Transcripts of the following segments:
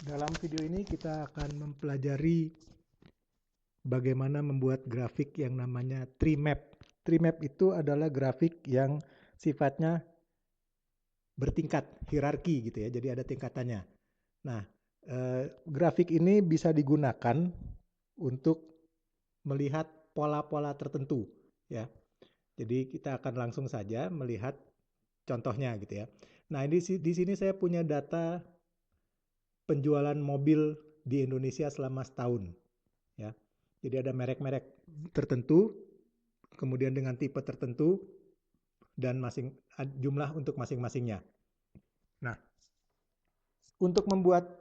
Dalam video ini kita akan mempelajari bagaimana membuat grafik yang namanya tree map. Tree map itu adalah grafik yang sifatnya bertingkat, hierarki gitu ya. Jadi ada tingkatannya. Nah, grafik ini bisa digunakan untuk melihat pola-pola tertentu ya. Jadi kita akan langsung saja melihat contohnya gitu ya. Nah, di sini saya punya data penjualan mobil di Indonesia selama setahun ya. Jadi ada merek-merek tertentu, kemudian dengan tipe tertentu dan jumlah untuk masing-masingnya. Nah, untuk membuat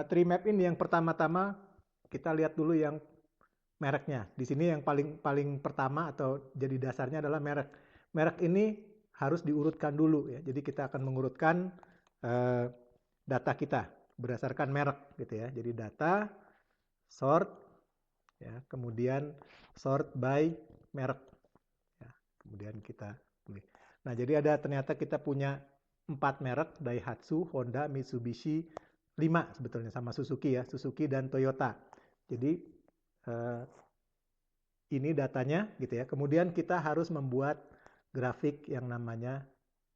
tree map ini yang pertama-tama kita lihat dulu yang mereknya. Di sini yang paling pertama atau jadi dasarnya adalah merek. Merek ini harus diurutkan dulu ya. Jadi kita akan mengurutkan data kita berdasarkan merek gitu ya. Jadi data, sort, ya, kemudian sort by merek. Ya, kemudian kita pilih. Nah, jadi ternyata kita punya 4 merek, Daihatsu, Honda, Mitsubishi, 5 sebetulnya sama Suzuki ya, Suzuki dan Toyota. Jadi ini datanya gitu ya. Kemudian kita harus membuat grafik yang namanya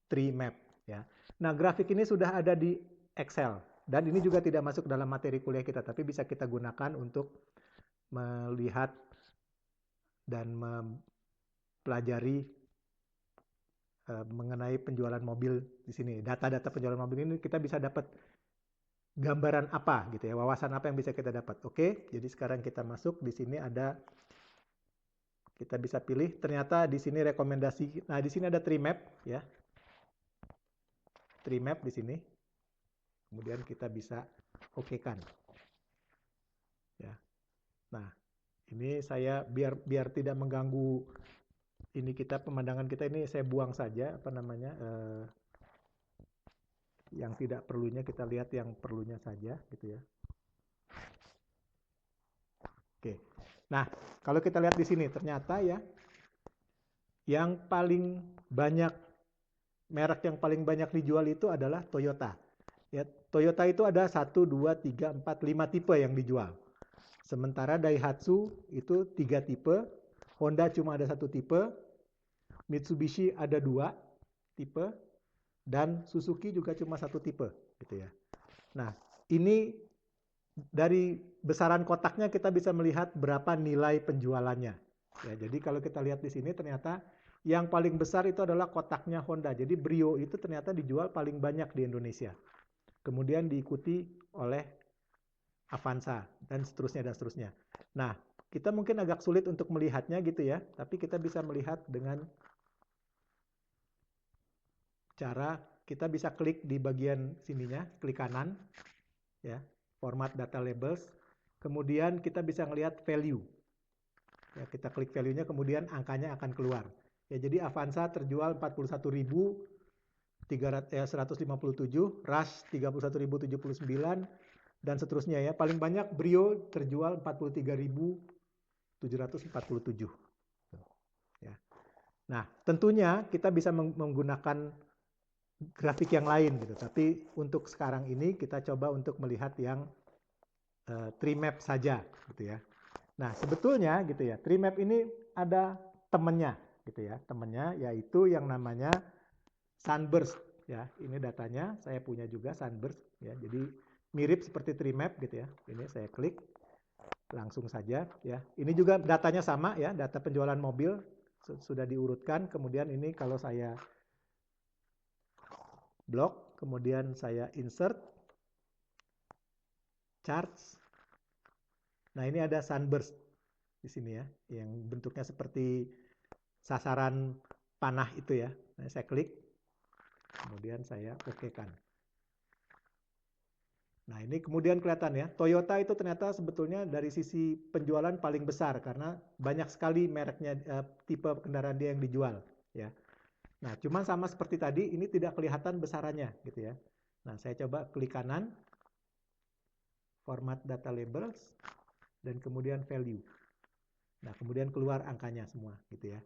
tree map ya. Nah, grafik ini sudah ada di Excel dan ini juga tidak masuk dalam materi kuliah kita, tapi bisa kita gunakan untuk melihat dan mempelajari mengenai penjualan mobil di sini. Data-data penjualan mobil ini kita bisa dapat gambaran apa gitu ya, wawasan apa yang bisa kita dapat. Oke, jadi sekarang kita masuk di sini kita bisa pilih. Ternyata di sini rekomendasi. Nah, di sini ada tree map ya. Tree map di sini. Kemudian kita bisa okekan. Ya. Nah, ini saya biar tidak mengganggu ini pemandangan kita ini saya buang saja yang tidak perlunya, kita lihat yang perlunya saja gitu ya. Oke. Nah, kalau kita lihat di sini ternyata ya yang paling banyak merek yang paling banyak dijual itu adalah Toyota. Ya, Toyota itu ada 1 2 3 4 5 tipe yang dijual. Sementara Daihatsu itu 3 tipe, Honda cuma ada 1 tipe, Mitsubishi ada 2 tipe, dan Suzuki juga cuma 1 tipe gitu ya. Nah, ini dari besaran kotaknya kita bisa melihat berapa nilai penjualannya. Ya, jadi kalau kita lihat di sini ternyata yang paling besar itu adalah kotaknya Honda. Jadi Brio itu ternyata dijual paling banyak di Indonesia. Kemudian diikuti oleh Avanza dan seterusnya dan seterusnya. Nah, kita mungkin agak sulit untuk melihatnya gitu ya, tapi kita bisa melihat dengan cara kita bisa klik di bagian sininya, klik kanan ya, format data labels. Kemudian kita bisa melihat value. Ya, kita klik value-nya, kemudian angkanya akan keluar. Ya, jadi Avanza terjual 41.157, Rush 31.079 dan seterusnya ya. Paling banyak Brio terjual 43.747. Ya. Nah, tentunya kita bisa menggunakan grafik yang lain gitu. Tapi untuk sekarang ini kita coba untuk melihat yang tree map saja gitu ya. Nah, sebetulnya gitu ya, tree map ini ada temennya gitu ya. Temennya yaitu yang namanya Sunburst ya. Ini datanya, saya punya juga Sunburst ya. Jadi mirip seperti tree map gitu ya. Ini saya klik langsung saja ya. Ini juga datanya sama ya, data penjualan mobil sudah diurutkan. Kemudian ini kalau saya blok, kemudian saya insert charts. Nah, ini ada Sunburst di sini ya, yang bentuknya seperti sasaran panah itu ya. Nah, saya klik, kemudian saya okekan. Nah, ini kemudian kelihatan ya, Toyota itu ternyata sebetulnya dari sisi penjualan paling besar karena banyak sekali mereknya, tipe kendaraan dia yang dijual ya. Nah, cuman sama seperti tadi, ini tidak kelihatan besarannya gitu ya. Nah, saya coba klik kanan, format data labels, dan kemudian value. Nah, kemudian keluar angkanya semua gitu ya.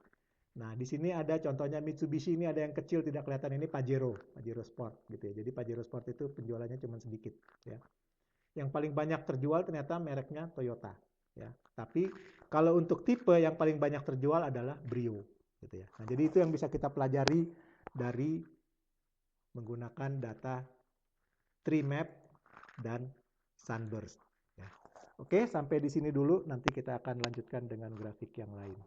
Nah, di sini ada contohnya Mitsubishi, ini ada yang kecil tidak kelihatan, ini Pajero Sport gitu ya. Jadi Pajero Sport itu penjualannya cuma sedikit ya. Yang paling banyak terjual ternyata mereknya Toyota, ya. Tapi kalau untuk tipe yang paling banyak terjual adalah Brio, gitu ya. Nah, jadi itu yang bisa kita pelajari dari menggunakan data tree map dan sunburst. Ya. Oke, sampai di sini dulu. Nanti kita akan lanjutkan dengan grafik yang lain.